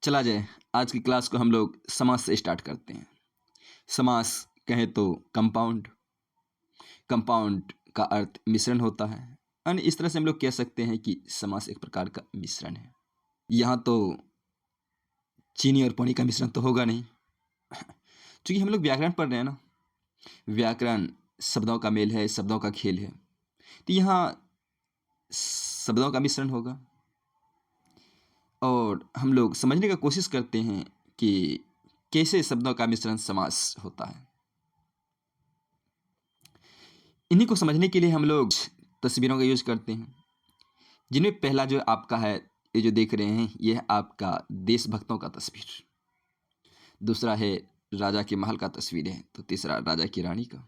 चला जाए, आज की क्लास को हम लोग समास से स्टार्ट करते हैं। समास कहें तो कंपाउंड। कंपाउंड का अर्थ मिश्रण होता है। अन्य इस तरह से हम लोग कह सकते हैं कि समास एक प्रकार का मिश्रण है। यहाँ तो चीनी और पानी का मिश्रण तो होगा नहीं। क्योंकि हम लोग व्याकरण पढ़ रहे हैं ना, व्याकरण शब्दों का मेल है, शब्दों का खेल है। तो यहाँ शब्दों का मिश्रण होगा और हम लोग समझने का कोशिश करते हैं कि कैसे शब्दों का मिश्रण समास होता है। इन्हीं को समझने के लिए हम लोग तस्वीरों का यूज करते हैं, जिनमें पहला जो आपका है, ये जो देख रहे हैं, यह आपका देशभक्तों का तस्वीर। दूसरा है राजा के महल का तस्वीर है, तो तीसरा राजा की रानी का।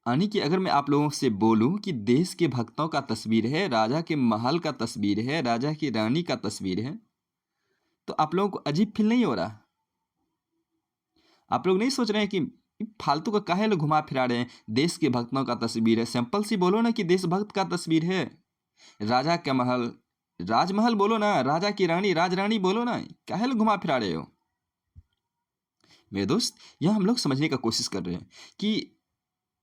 यानी कि अगर मैं आप लोगों से बोलूं कि देश के भक्तों का तस्वीर है, राजा के महल का तस्वीर है, राजा की रानी का तस्वीर है, तो आप लोगों को अजीब फील नहीं हो रहा? आप लोग नहीं सोच रहे हैं कि फालतू का काहे लोग घुमा फिरा रहे हैं? देश के भक्तों का तस्वीर है, सिंपल सी बोलो ना कि देशभक्त का तस्वीर है। राजा का महल, राजमहल बोलो ना, राजा की रानी, राजरानी बोलो ना, काहे लोग घुमा फिरा रहे हो? मेरे दोस्त, यह हम लोग समझने का कोशिश कर रहे हैं कि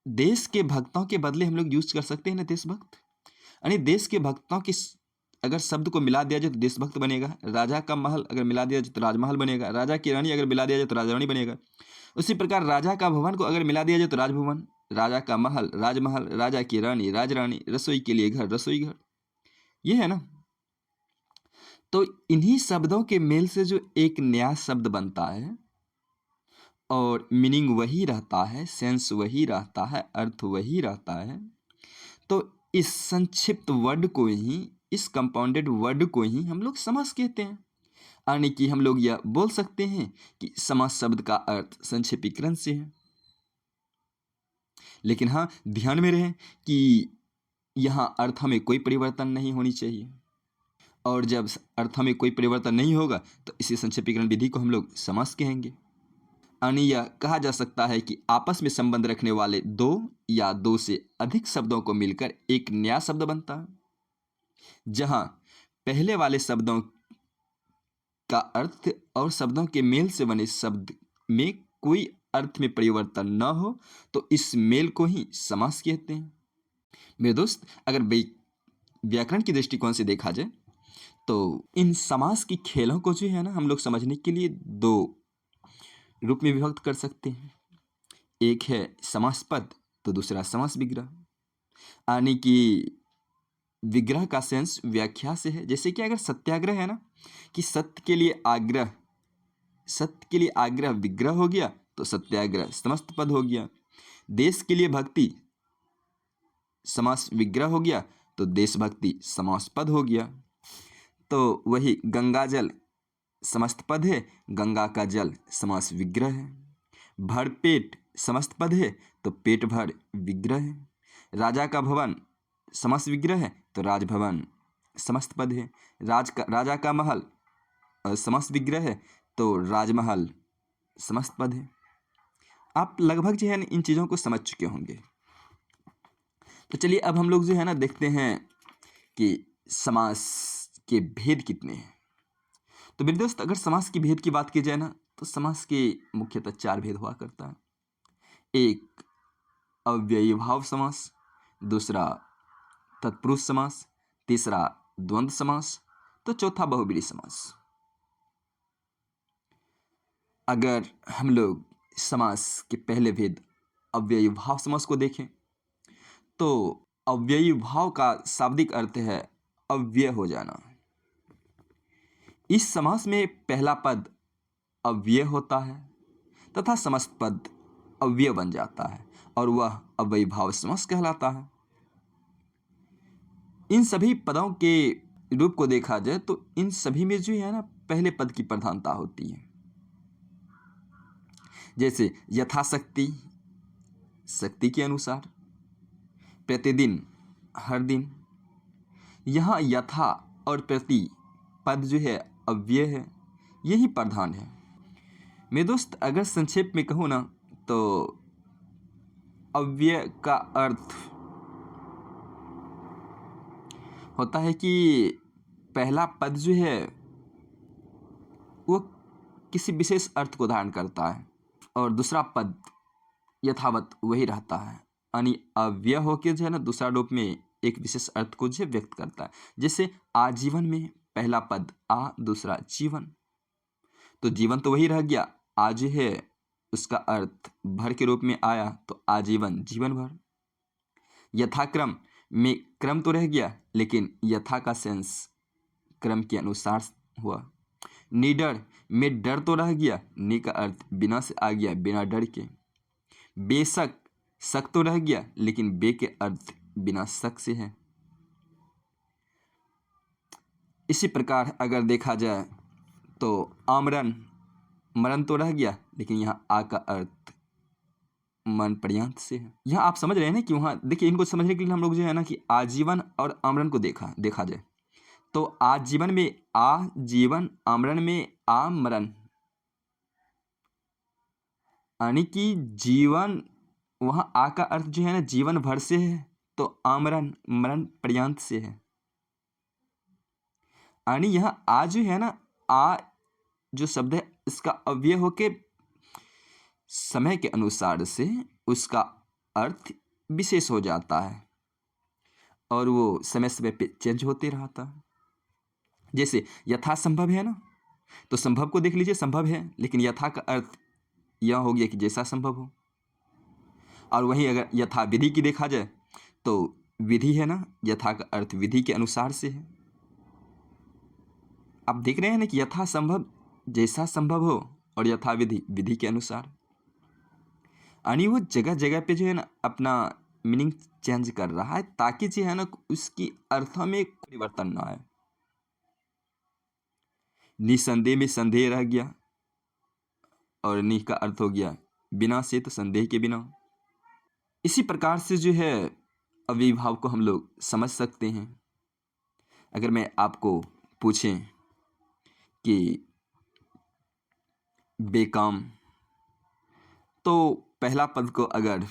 देश के भक्तों के बदले हम लोग यूज कर सकते हैं ना देशभक्त। यानी देश के भक्तों की अगर शब्द को मिला दिया जाए तो देशभक्त बनेगा। राजा का महल अगर मिला दिया जाए तो राजमहल बनेगा। राजा की रानी अगर मिला दिया जाए तो राजरानी बनेगा। उसी प्रकार राजा का भवन को अगर मिला दिया जाए तो राजभवन, राजा का महल राजमहल, राजा की रानी राजरानी, रसोई के लिए घर रसोई घर। ये है ना। तो इन्हीं शब्दों के मेल से जो एक नया शब्द बनता है और मीनिंग वही रहता है, सेंस वही रहता है, अर्थ वही रहता है, तो इस संक्षिप्त वर्ड को ही, इस कंपाउंडेड वर्ड को ही हम लोग समास कहते हैं। यानी कि हम लोग यह बोल सकते हैं कि समास शब्द का अर्थ संक्षेपीकरण से है। लेकिन हाँ, ध्यान में रहे कि यहाँ अर्थ में कोई परिवर्तन नहीं होनी चाहिए, और जब अर्थ में कोई परिवर्तन नहीं होगा तो इसी संक्षेपीकरण विधि को हम लोग समास कहेंगे। यानी यह कहा जा सकता है कि आपस में संबंध रखने वाले दो या दो से अधिक शब्दों को मिलकर एक नया शब्द बनता है, जहां पहले वाले शब्दों का अर्थ और शब्दों के मेल से बने शब्द में कोई अर्थ में परिवर्तन न हो, तो इस मेल को ही समास कहते हैं। मेरे दोस्त, अगर व्याकरण की दृष्टिकोण से देखा जाए तो इन समास की खेलों को जो है ना, हम लोग समझने के लिए दो रूप में विभक्त कर सकते हैं। एक है समास पद, तो दूसरा समास विग्रह। यानी कि विग्रह का सेंस व्याख्या से है। जैसे कि अगर सत्याग्रह है ना, कि सत्य के लिए आग्रह, सत्य के लिए आग्रह विग्रह हो गया तो सत्याग्रह समस्त पद हो गया। देश के लिए भक्ति समास विग्रह हो गया तो देशभक्ति समास पद हो गया। तो वही गंगा जल समस्त पद है, गंगा का जल समास विग्रह है। भरपेट समस्त पद है तो पेट भर विग्रह है। राजा का भवन समस्त विग्रह है तो राजभवन समस्त पद है। राजा का महल समस्त विग्रह है तो राजमहल समस्त पद है। आप लगभग जो है ना इन चीज़ों को समझ चुके होंगे। तो चलिए अब हम लोग जो है ना देखते हैं कि समास के भेद कितने हैं। तो मेरे दोस्त, अगर समास की भेद की बात की जाए ना, तो समास के मुख्यतः चार भेद हुआ करता है। एक अव्ययीभाव समास, दूसरा तत्पुरुष समास, तीसरा द्वंद्व समास, तो चौथा बहुब्रीहि समास। अगर हम लोग समास के पहले भेद अव्ययीभाव समास को देखें तो अव्ययीभाव का शाब्दिक अर्थ है अव्यय हो जाना। इस समास में पहला पद अव्यय होता है तथा समस्त पद अव्यय बन जाता है और वह अव्ययीभाव समास कहलाता है। इन सभी पदों के रूप को देखा जाए तो इन सभी में जो है ना पहले पद की प्रधानता होती है। जैसे यथाशक्ति, शक्ति के अनुसार, प्रतिदिन, हर दिन। यहाँ यथा और प्रति पद जो है अव्यय है, यही प्रधान है। मेरे दोस्त, अगर संक्षेप में कहूँ ना तो अव्यय का अर्थ होता है कि पहला पद जो है वो किसी विशेष अर्थ को धारण करता है और दूसरा पद यथावत वही रहता है, यानी अव्यय होकर जो है ना दूसरा रूप में एक विशेष अर्थ को जो व्यक्त करता है। जैसे आजीवन में पहला पद आ, दूसरा जीवन, तो जीवन तो वही रह गया, आज है उसका अर्थ भर के रूप में आया तो आजीवन जीवन भर। यथाक्रम में क्रम तो रह गया लेकिन यथा का सेंस क्रम के अनुसार हुआ। निडर में डर तो रह गया, नि का अर्थ बिना से आ गया बिना डर के। बेशक शक तो रह गया लेकिन बे के अर्थ बिना शक से है। इसी प्रकार अगर देखा जाए तो आमरण मरण तो रह गया लेकिन यहाँ आ का अर्थ मन पर्यंत से है। यहाँ आप समझ रहे हैं ना कि वहाँ देखिए, इनको समझने के लिए हम लोग जो है ना कि आजीवन और आमरण को देखा जाए तो आजीवन में आ जीवन, आमरण में आ मरण, यानी कि जीवन वहाँ आ का अर्थ जो है ना जीवन भर से है तो आमरण मरण पर्यंत से है। यानी यहाँ आ जो है ना आ जो शब्द है इसका अव्यय होके समय के अनुसार से उसका अर्थ विशेष हो जाता है और वो समय समय पे चेंज होते रहता है। जैसे यथा संभव है ना, तो संभव को देख लीजिए, संभव है लेकिन यथा का अर्थ यह हो गया कि जैसा संभव हो। और वहीं अगर यथा विधि की देखा जाए तो विधि है ना, यथा का अर्थ विधि के अनुसार से है। आप देख रहे हैं ना कि यथा संभव जैसा संभव हो और यथा विधि विधि के अनुसार, यानी वो जगह जगह पे जो है ना अपना मीनिंग चेंज कर रहा है ताकि जो है ना उसकी अर्थों में परिवर्तन ना आए। निसंदेह में संदेह रह गया और नि का अर्थ हो गया बिना से, तो संदेह के बिना। इसी प्रकार से जो है अविभाव को हम लोग समझ सकते हैं। अगर मैं आपको पूछें कि बेकाम, तो पहला पद को अगर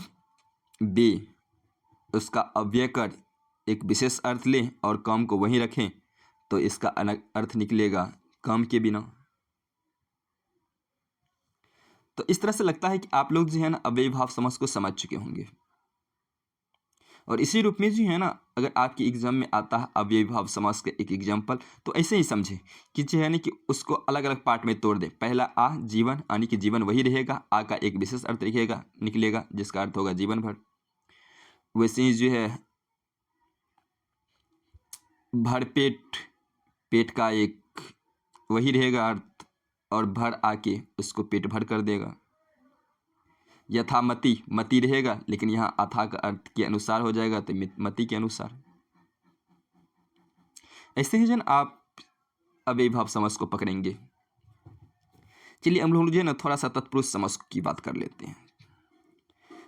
बे उसका अव्यय कर एक विशेष अर्थ लें और काम को वहीं रखें तो इसका अलग अर्थ निकलेगा काम के बिना। तो इस तरह से लगता है कि आप लोग जो है ना अव्ययीभाव समास को समझ चुके होंगे। और इसी रूप में जो है ना अगर आपके एग्जाम में आता है अव्ययीभाव समास का एक एग्जाम्पल, तो ऐसे ही समझे कि जो है ना कि उसको अलग अलग पार्ट में तोड़ दे। पहला आ जीवन, यानी कि जीवन वही रहेगा, आ का एक विशेष अर्थ निकलेगा जिसका अर्थ होगा जीवन भर। वैसे ही जो है भरपेट, पेट का एक वही रहेगा अर्थ और भर आके उसको पेट भर कर देगा। यथामति, मति रहेगा लेकिन यहाँ अथा का अर्थ के अनुसार हो जाएगा तो मति के अनुसार। ऐसे ही जन आप अव्ययीभाव समास को पकड़ेंगे। चलिए हम लोग जो है ना थोड़ा सा तत्पुरुष समास की बात कर लेते हैं।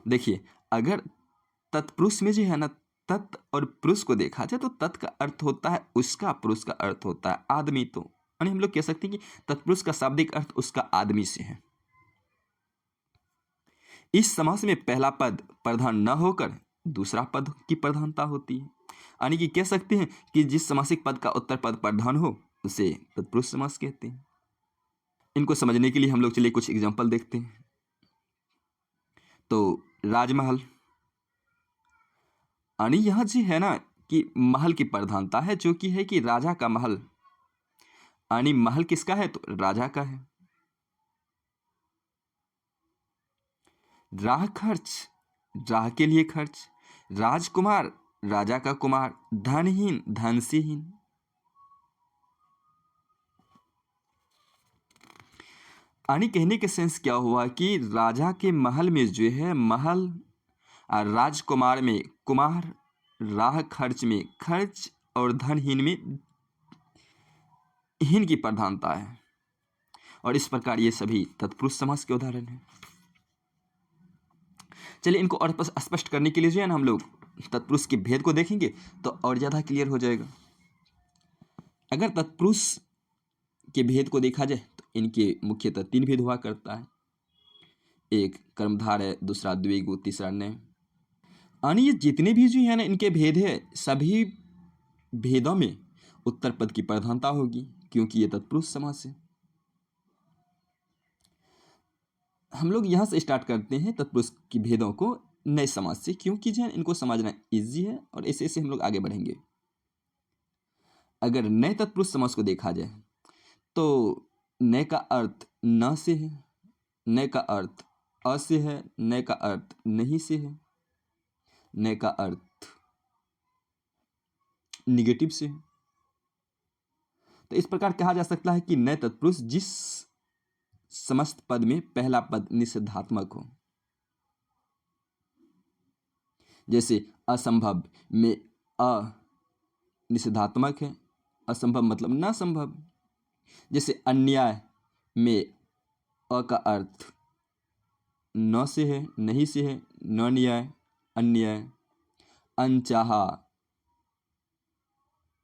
देखिए अगर तत्पुरुष में जो है ना तत् और पुरुष को देखा जाए तो तत् का अर्थ होता है उसका, पुरुष का अर्थ होता है आदमी। तो यानी हम लोग कह सकते हैं कि तत्पुरुष का शाब्दिक अर्थ उसका आदमी से है। इस समास में पहला पद प्रधान न होकर दूसरा पद की प्रधानता होती है। यानी कि कह सकते हैं कि जिस समासिक पद का उत्तर पद प्रधान हो उसे तत्पुरुष समास कहते हैं। इनको समझने के लिए हम लोग चलिए कुछ एग्जाम्पल देखते हैं। तो राजमहल, यानी यहां जी है ना कि महल की प्रधानता है जो कि है कि राजा का महल, यानी महल किसका है तो राजा का है। राह खर्च, राह के लिए खर्च। राजकुमार, राजा का कुमार। धनहीन, धन से हीन। यानी कहने के सेंस क्या हुआ कि राजा के महल में जो है महल, और राजकुमार में कुमार, राह खर्च में खर्च और धनहीन में हीन की प्रधानता है। और इस प्रकार ये सभी तत्पुरुष समास के उदाहरण हैं। चलिए इनको और स्पष्ट करने के लिए जो है ना हम लोग तत्पुरुष के भेद को देखेंगे तो और ज़्यादा क्लियर हो जाएगा। अगर तत्पुरुष के भेद को देखा जाए तो इनके मुख्यतः 3 भेद हुआ करता है। एक कर्मधार है, दूसरा द्विगु, तीसरा नय। यानी ये जितने भी जो है ना इनके भेद है सभी भेदों में उत्तर पद की प्रधानता होगी क्योंकि ये तत्पुरुष समास है। हम लोग यहाँ से स्टार्ट करते हैं तत्पुरुष की भेदों को नए समाज से, क्योंकि जो है इनको समझना ईजी है और ऐसे ऐसे हम लोग आगे बढ़ेंगे। अगर नए तत्पुरुष समास को देखा जाए तो नए का अर्थ न से है, नए का अर्थ अ से है, नए का अर्थ नहीं से है, नए का अर्थ निगेटिव से है। तो इस प्रकार कहा जा सकता है कि नए तत्पुरुष जिस समस्त पद में पहला पद निषेधात्मक हो, जैसे असंभव में अ निषेधात्मक है, असंभव मतलब ना संभव। जैसे अन्याय में अ का अर्थ न से है, नहीं से है, न न्याय, अन्याय। अनचाहा,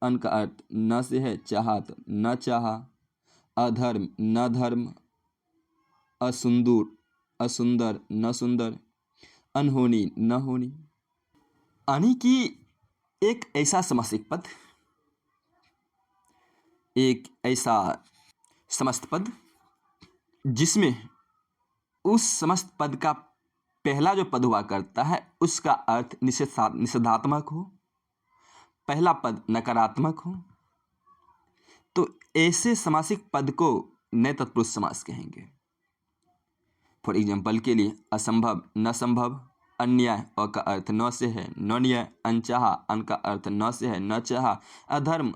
अन का अर्थ न से है, चाहा तो न चाहा। अधर्म न धर्म, असुंदर असुंदर न सुंदर, अनहोनी न होनी। यानी कि एक ऐसा समासिक पद, एक ऐसा समस्त पद जिसमें उस समस्त पद का पहला जो पद हुआ करता है उसका अर्थ निषेधात्मक हो, पहला पद नकारात्मक हो, तो ऐसे समासिक पद को नए तत्पुरुष समास कहेंगे। फॉर एग्जाम्पल के लिए असंभव न संभव, अन्याय अ का अर्थ न से है, न न्याय। अनचाहा, अन का अर्थ न से है, न चाहा। अधर्म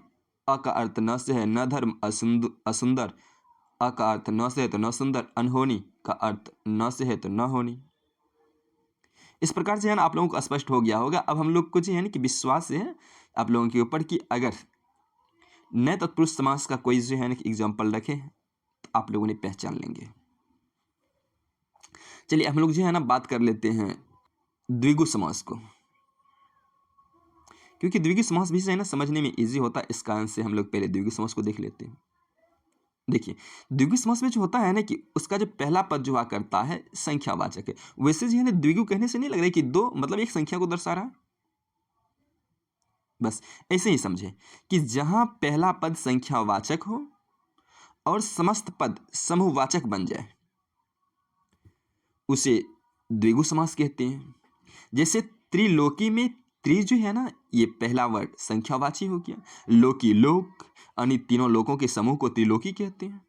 अ का अर्थ न से है, न धर्म। असुंदर अ का अर्थ न से है तो न सुंदर। अनहोनी का अर्थ न से है तो न होनी। इस प्रकार से है ना आप लोगों को स्पष्ट हो गया होगा। अब हम लोग को जो है ना कि विश्वास है आप लोगों के ऊपर कि अगर नए तत्पुरुष समास का कोई जो है ना कि एग्जाम्पल रखे तो आप लोगों ने पहचान लेंगे। चलिए हम लोग जो है ना बात कर लेते हैं द्विगु समास को, क्योंकि द्विगु समास भी जो है ना समझने में इजी होता है। इस कारण से हम लोग पहले द्विगु समास को देख लेते हैं। देखिए द्विगु समास में जो होता है ना कि उसका जो पहला पद जो हुआ करता है संख्यावाचक है। वैसे जो है ना द्विगु कहने से नहीं लग रहा है कि दो मतलब एक संख्या को दर्शा रहा है, बस ऐसे ही समझे कि जहां पहला पद संख्यावाचक हो और समस्त पद समूहवाचक बन जाए उसे द्विगु समास कहते हैं। जैसे त्रिलोकी में त्रि जो है ना ये पहला वर्ड संख्यावाची हो गया, लोकी लोक, यानी तीनों लोकों के समूह को त्रिलोकी कहते हैं।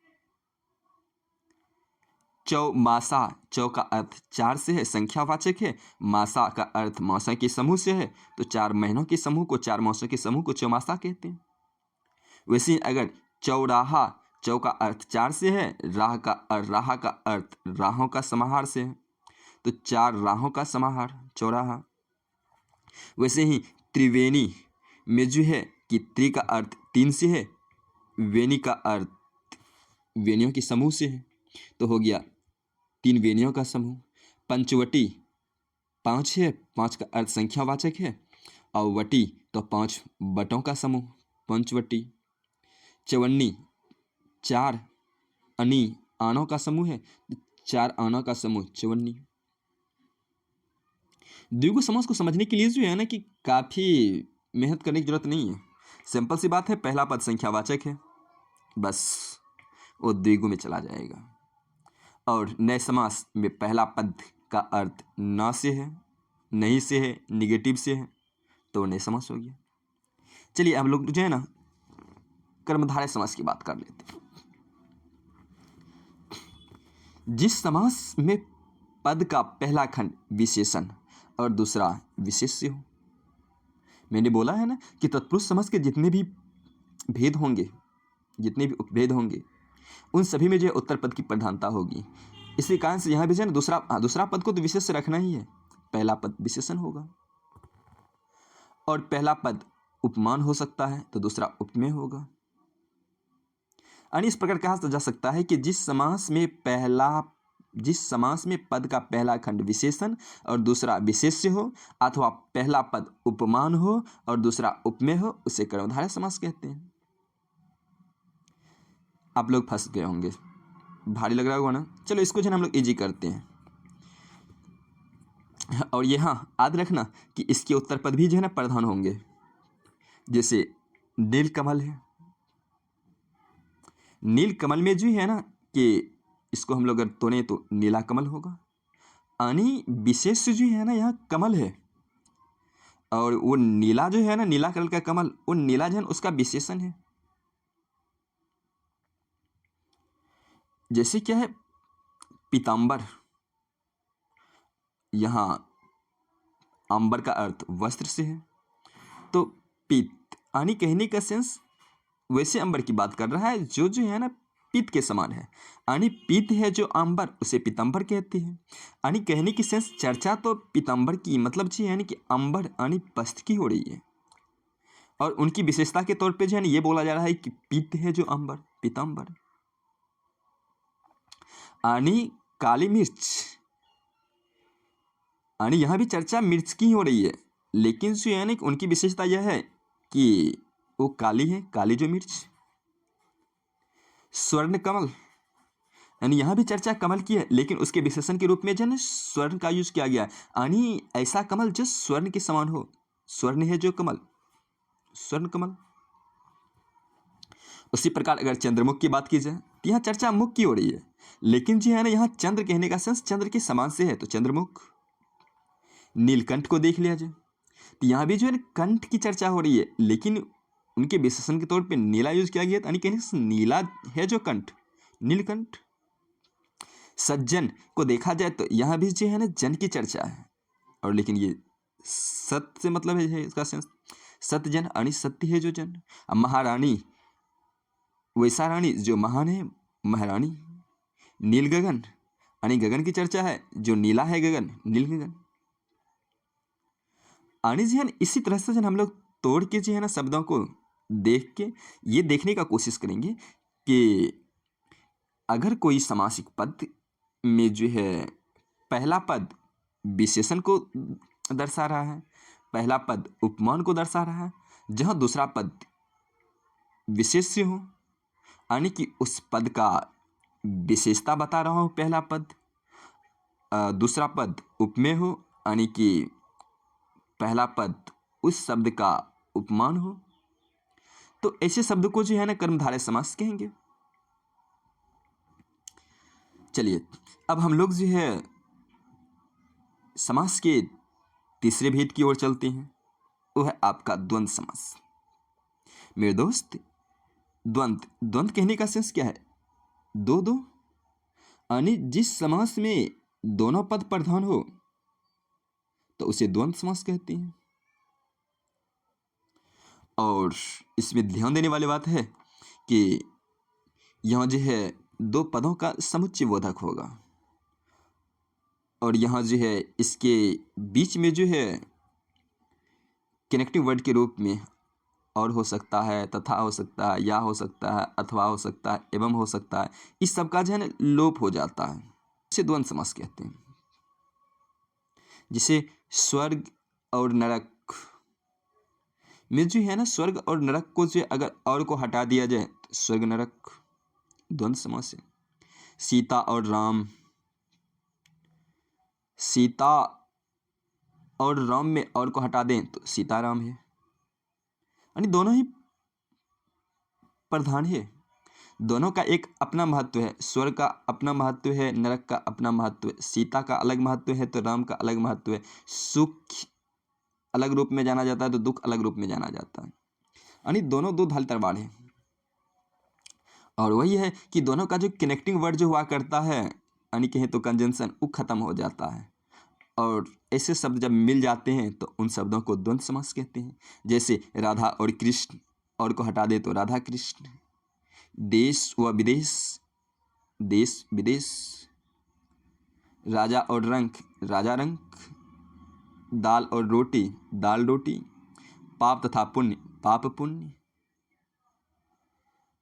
चौमासा, चौ का अर्थ चार से है, संख्यावाचक है। मासा का अर्थ मौसम के समूह से है, तो 4 महीनों के समूह को, 4 मौसम के समूह को चौमासा कहते हैं। वैसे अगर चौराहा, चौ का अर्थ 4 से है, राह का अर्थ राहों का समाहार से है, तो 4 राहों का समाहार चौराहा। वैसे ही त्रिवेणी में जो है कि त्रि का अर्थ 3 से है, वेणी का अर्थ वेणियों के समूह से है, तो हो गया 3 वेणियों का समूह। पंचवटी 5 है, 5 का अर्थ संख्यावाचक है, और वटी तो 5 बटों का समूह पंचवटी। चवन्नी 4 अनी आनों का समूह है, 4 आनों का समूह चवन्नी। द्विगु समास को समझने के लिए जो है ना कि काफ़ी मेहनत करने की जरूरत नहीं है। सिंपल सी बात है, पहला पद संख्यावाचक है, बस वो द्विगु में चला जाएगा। और नए समास में पहला पद का अर्थ ना से है, नहीं से है, निगेटिव से है, तो नए समास हो गया। चलिए हम लोग जो है ना कर्मधारय समास की बात कर लेते हैं। जिस समास में पद का पहला खंड विशेषण और दूसरा विशेष्य हो। मैंने बोला है ना कि तत्पुरुष समास के जितने भी भेद होंगे, जितने भी उपभेद होंगे, उन सभी में जो है उत्तर पद की प्रधानता होगी। इसी कारण से यहाँ भी जो है ना दूसरा पद को तो विशेष रखना ही है, पहला पद विशेषण होगा। और पहला पद उपमान हो सकता है तो दूसरा उपमेय होगा। यानी इस प्रकार कहा जा सकता है कि जिस समास में पद का पहला खंड विशेषण और दूसरा विशेष्य हो, अथवा पहला पद उपमान हो और दूसरा उपमेय हो, उसे कर्मधारय समास कहते हैं। आप लोग फंस गए होंगे, भारी लग रहा होगा ना। चलो इसको जो हम लोग इजी करते हैं। और यहाँ याद रखना कि इसके उत्तर पद भी जो है ना प्रधान होंगे। जैसे नीलकमल है, नीलकमल में जो है ना कि इसको हम लोग अगर तोड़ें तो नीला कमल होगा। यानी विशेष जो है ना यहाँ कमल है, और वो नीला जो है ना, नीला कलर का कमल, वो नीला जो है उसका विशेषण है। जैसे क्या है, पीतांबर, यहाँ अंबर का अर्थ वस्त्र से है, तो पीत यानी कहने का सेंस वैसे अंबर की बात कर रहा है जो जो है ना पीत के समान है। यानी पीत है जो अंबर, उसे पीतांबर कहते हैं। यानी कहने की सेंस चर्चा तो पीतांबर की मतलब जी यानी कि अंबर यानी वस्त्र की हो रही है, और उनकी विशेषता के तौर पे जो है ना ये बोला जा रहा है कि पीत है जो अंबर, पीतांबर। यानी काली मिर्च, यानी यहाँ भी चर्चा मिर्च की हो रही है, लेकिन जो है ना उनकी विशेषता यह है कि वो काली है, काली जो मिर्च। स्वर्ण कमल, यानी यहाँ भी चर्चा कमल की है, लेकिन उसके विशेषण के रूप में जो है स्वर्ण का यूज किया गया। यानी ऐसा कमल जो स्वर्ण के समान हो, स्वर्ण है जो कमल, स्वर्ण कमल। उसी प्रकार अगर चंद्रमुख की बात की जाए तो यहाँ चर्चा मुख की हो रही है, लेकिन जो है ना यहाँ चंद्र कहने का सेंस चंद्र के समान से है, तो चंद्रमुख। नीलकंठ को देख लिया जाए तो यहाँ भी जो है ना कंठ की चर्चा हो रही है, लेकिन उनके विशेषण के तौर पे नीला यूज किया गया, यानी कहने से नीला है जो कंठ, नीलकंठ। सज्जन को देखा जाए तो यहाँ भी जो है ना जन की चर्चा है, और लेकिन ये सत्य से मतलब है इसका सेंस सत्य जन, यानी सत्य है जो जन। अब महारानी, वैसा रानी जो महान है, महारानी। नील गगन, यानी गगन की चर्चा है, जो नीला है गगन, नील गगन। यानी जो है ना इसी तरह से जो हम लोग तोड़ के जो है ना शब्दों को देख के ये देखने का कोशिश करेंगे कि अगर कोई समासिक पद में जो है पहला पद विशेषण को दर्शा रहा है, पहला पद उपमान को दर्शा रहा है, जहाँ दूसरा पद विशेष्य हो, यानी कि उस पद का विशेषता बता रहा हूँ पहला पद, दूसरा पद उपमेय हो, यानी कि पहला पद उस शब्द का उपमान हो, तो ऐसे शब्द को जो है ना कर्मधारय समास कहेंगे। चलिए अब हम लोग जो है समास के तीसरे भेद की ओर चलते हैं, वो है आपका द्वंद्व समास। मेरे दोस्त, द्वंद्व, द्वंद्व कहने का सेंस क्या है, दो दो, यानी जिस समास में दोनों पद प्रधान हो तो उसे द्वंद्व समास कहते हैं। और इसमें ध्यान देने वाली बात है कि यहाँ जो है दो पदों का समुच्चय बोधक होगा, और यहाँ जो है इसके बीच में जो है कनेक्टिव वर्ड के रूप में और हो सकता है, तथा हो सकता है, या हो सकता है, अथवा हो सकता है, एवं हो सकता है, इस सब का जो है ना लोप हो जाता है, इसे द्वंद्व समास कहते हैं। जिसे स्वर्ग और नरक में जो है ना स्वर्ग और नरक को जो अगर और को हटा दिया जाए तो स्वर्ग नरक द्वंद्व समास है। सीता और राम, सीता और राम में और को हटा दें तो सीताराम है, यानी दोनों ही प्रधान है, दोनों का एक अपना महत्व है। स्वर्ग का अपना महत्व है, नरक का अपना महत्व है, सीता का अलग महत्व है तो राम का अलग महत्व है। सुख अलग रूप में जाना जाता है तो दुख अलग रूप में जाना जाता है, यानी दोनों दो ढाल तलवार है। और वही है कि दोनों का जो कनेक्टिंग वर्ड जो हुआ करता है, यानी कहें तो कंजंक्शन, वो खत्म हो जाता है, और ऐसे शब्द जब मिल जाते हैं तो उन शब्दों को द्वंद्व समास कहते हैं। जैसे राधा और कृष्ण, और को हटा दे तो राधा कृष्ण। देश व विदेश, देश विदेश। राजा और रंक, राजा रंक। दाल और रोटी, दाल रोटी। पाप तथा पुण्य, पाप पुण्य।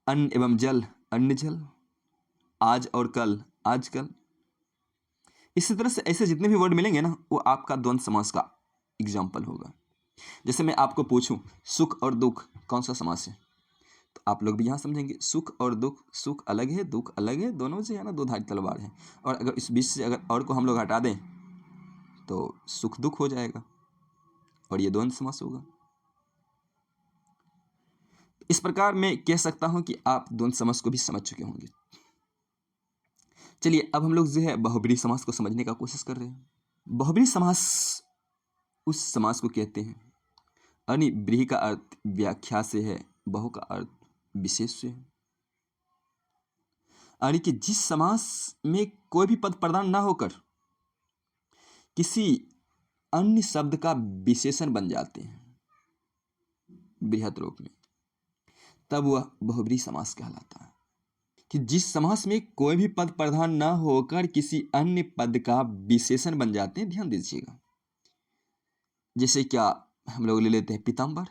अन्न एवं जल, अन्न जल। आज और कल, आजकल। इसी तरह से ऐसे जितने भी वर्ड मिलेंगे ना वो आपका द्वंद्व समास का एग्जाम्पल होगा। जैसे मैं आपको पूछूं सुख और दुख कौन सा समास है, तो आप लोग भी यहाँ समझेंगे सुख और दुख, सुख अलग है, दुख अलग है, दोनों से है ना दो धारी तलवार है। और अगर इस बीच से अगर और को हम लोग हटा दें तो सुख दुख हो जाएगा, और ये द्वंद्व समास होगा। इस प्रकार मैं कह सकता हूं कि आप द्वंद्व समास को भी समझ चुके होंगे। चलिए अब हम लोग जो है बहुब्रीहि समास को समझने का कोशिश कर रहे हैं। बहुब्रीहि समास उस समास को कहते हैं, यानी ब्रीहि का अर्थ व्याख्या से है, बहु का अर्थ विशेष से है। यानी कि जिस समास में कोई भी पद प्रधान ना होकर किसी अन्य शब्द का विशेषण बन जाते हैं बृहत रूप में, तब वह बहुब्रीहि समास कहलाता है। कि जिस समास में कोई भी पद प्रधान ना होकर किसी अन्य पद का विशेषण बन जाते हैं, ध्यान दीजिएगा। जैसे क्या हम लोग ले लेते हैं पीताम्बर।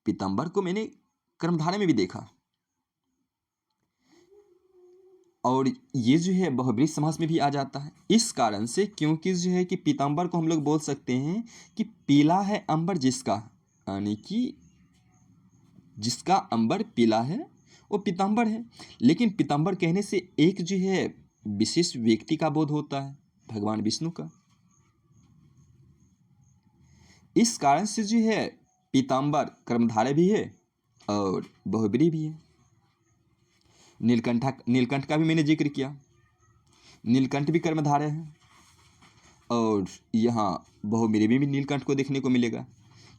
पीताम्बर को मैंने कर्मधारय में भी देखा, और ये जो है बहुब्रीहि समास में भी आ जाता है। इस कारण से, क्योंकि जो है कि पीताम्बर को हम लोग बोल सकते हैं कि पीला है अंबर जिसका, यानी कि जिसका अंबर पीला है वो पीताम्बर है। लेकिन पीताम्बर कहने से एक जो है विशेष व्यक्ति का बोध होता है, भगवान विष्णु का। इस कारण से जो है पीताम्बर कर्मधारय भी है और बहुब्रीहि भी है। नीलकंठ का भी मैंने जिक्र किया, नीलकंठ भी कर्मधारय है, और यहाँ बहुब्रीहि में भी नीलकंठ को देखने को मिलेगा,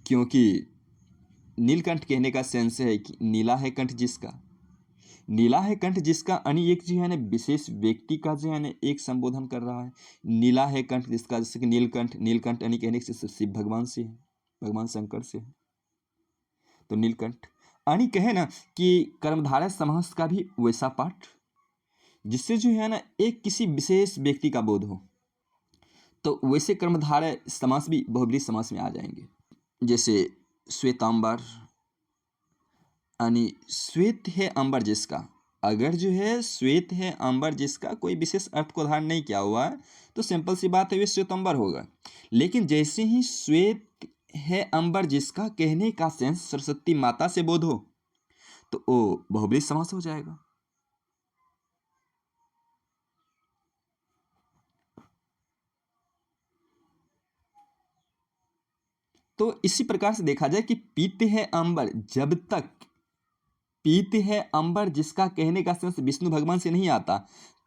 क्योंकि नीलकंठ कहने का सेंस है कि नीला है कंठ जिसका। नीला है कंठ जिसका यानी एक जो है ना विशेष व्यक्ति का जो है ना एक संबोधन कर रहा है। नीला है कंठ जिसका, जैसे कि नीलकंठ, नीलकंठ यानी कहने से शिव भगवान से है, भगवान शंकर से है, तो नीलकंठ। यानी कहे ना कि कर्मधारय समास का भी वैसा पाठ जिससे जो है ना एक किसी विशेष व्यक्ति का बोध हो, तो वैसे कर्मधारय समास भी बहुब्रीहि समास में आ जाएंगे। जैसे श्वेतांबर, यानी श्वेत है अंबर जिसका। अगर जो है श्वेत है अंबर जिसका कोई विशेष अर्थ को धारण नहीं किया हुआ है, तो सिंपल सी बात है वे श्वेतांबर होगा। लेकिन जैसे ही श्वेत है अंबर जिसका कहने का सेंस सरस्वती माता से बोध हो, तो वो बहुब्रीहि समास हो जाएगा। तो इसी प्रकार से देखा जाए कि पीत है अंबर, जब तक पीत है अंबर जिसका कहने का सेंस विष्णु भगवान से नहीं आता,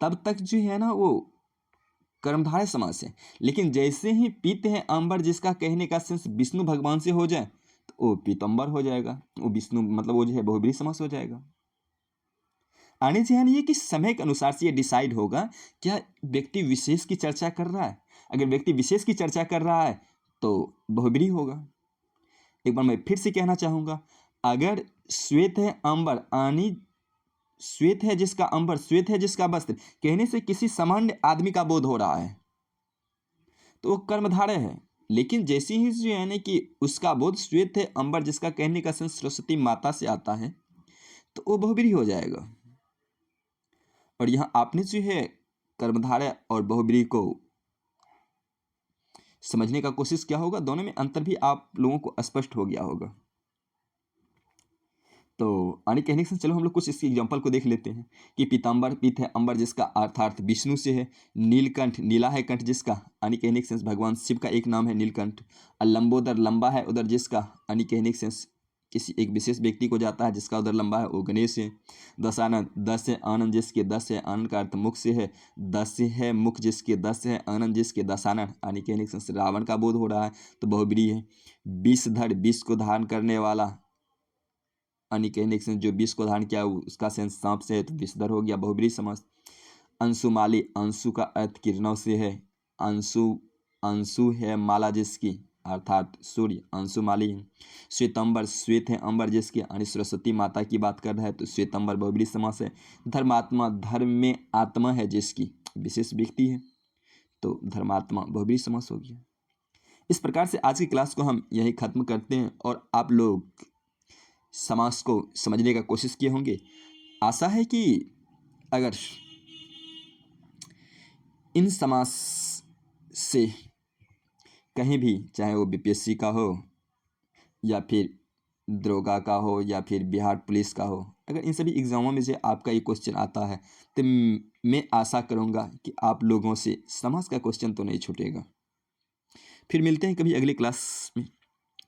तब तक जो है ना वो कर्मधारय समास है। लेकिन जैसे ही पीत है अंबर जिसका कहने का सेंस विष्णु भगवान से हो जाए, तो वो पीतंबर हो जाएगा, वो विष्णु मतलब वो जो है बहुब्रीहि समास हो जाएगा। आने से यानी ये कि समय के अनुसार से ये डिसाइड होगा क्या व्यक्ति विशेष की चर्चा कर रहा है। अगर व्यक्ति विशेष की चर्चा कर रहा है तो बहुब्रीहि होगा। एक बार मैं फिर से कहना चाहूंगा, अगर श्वेत है अंबर यानी श्वेत है जिसका अंबर, श्वेत है जिसका वस्त्र कहने से किसी सामान्य आदमी का बोध हो रहा है, तो वो कर्मधारय है। लेकिन जैसे ही जो है ना कि उसका बोध श्वेत है अंबर जिसका कहने का सेंस सरस्वती माता से आता है, तो वो बहुब्रीहि हो जाएगा। और यहाँ आपने जो है कर्मधारय और बहुब्रीहि को समझने का कोशिश किया होगा, दोनों में अंतर भी आप लोगों को स्पष्ट हो गया होगा। तो आने कहने से चलो हम लोग कुछ इसकी एग्जांपल को देख लेते हैं कि पीताम्बर, पीत है अंबर जिसका अर्थात विष्णु से है। नीलकंठ, नीला है कंठ जिसका, यानी कहने के सेंस भगवान शिव का एक नाम है नीलकंठ। और लंबोदर, लंबा है उदर जिसका, यानी कहने के सेंस किसी एक विशेष व्यक्ति को जाता है जिसका उधर लंबा है, वो गणेश है। दशानन, दस है आनंद जिसके, दस है आनंद का अर्थ मुख से है। दस है मुख जिसके, दस है आनंद जिसके, दशानन यानी कहने के सेंस रावण का बोध हो रहा है, तो बहुब्रीहि है। विषधर, विष को धारण करने वाला, यानी कहने के सेंस जो विष को धारण किया उसका सेंस सांप से है, तो विषधर हो गया, बहुब्रीहि समास। अंशुमाली, अंशु का अर्थ किरणों से है। अंशु, अंशु है माला जिसकी अर्थात सूर्य, अंशुमाली है। श्वेतंबर, श्वेत है अंबर जिसके, यानी सरस्वती माता की बात कर रहा है, तो श्वेतंबर बहुब्रीहि समास है। धर्मात्मा, धर्म में आत्मा है जिसकी, विशेष व्यक्ति है, तो धर्मात्मा बहुब्रीहि समास हो गया। इस प्रकार से आज की क्लास को हम यही खत्म करते हैं, और आप लोग समास को समझने का कोशिश किए होंगे। आशा है कि अगर इन समास से कहीं भी, चाहे वो बीपीएससी का हो या फिर दरोगा का हो या फिर बिहार पुलिस का हो, अगर इन सभी एग्जामों में से आपका ये क्वेश्चन आता है, तो मैं आशा करूँगा कि आप लोगों से समास का क्वेश्चन तो नहीं छूटेगा। फिर मिलते हैं कभी अगली क्लास में।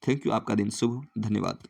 थैंक यू, आपका दिन शुभ हो, धन्यवाद।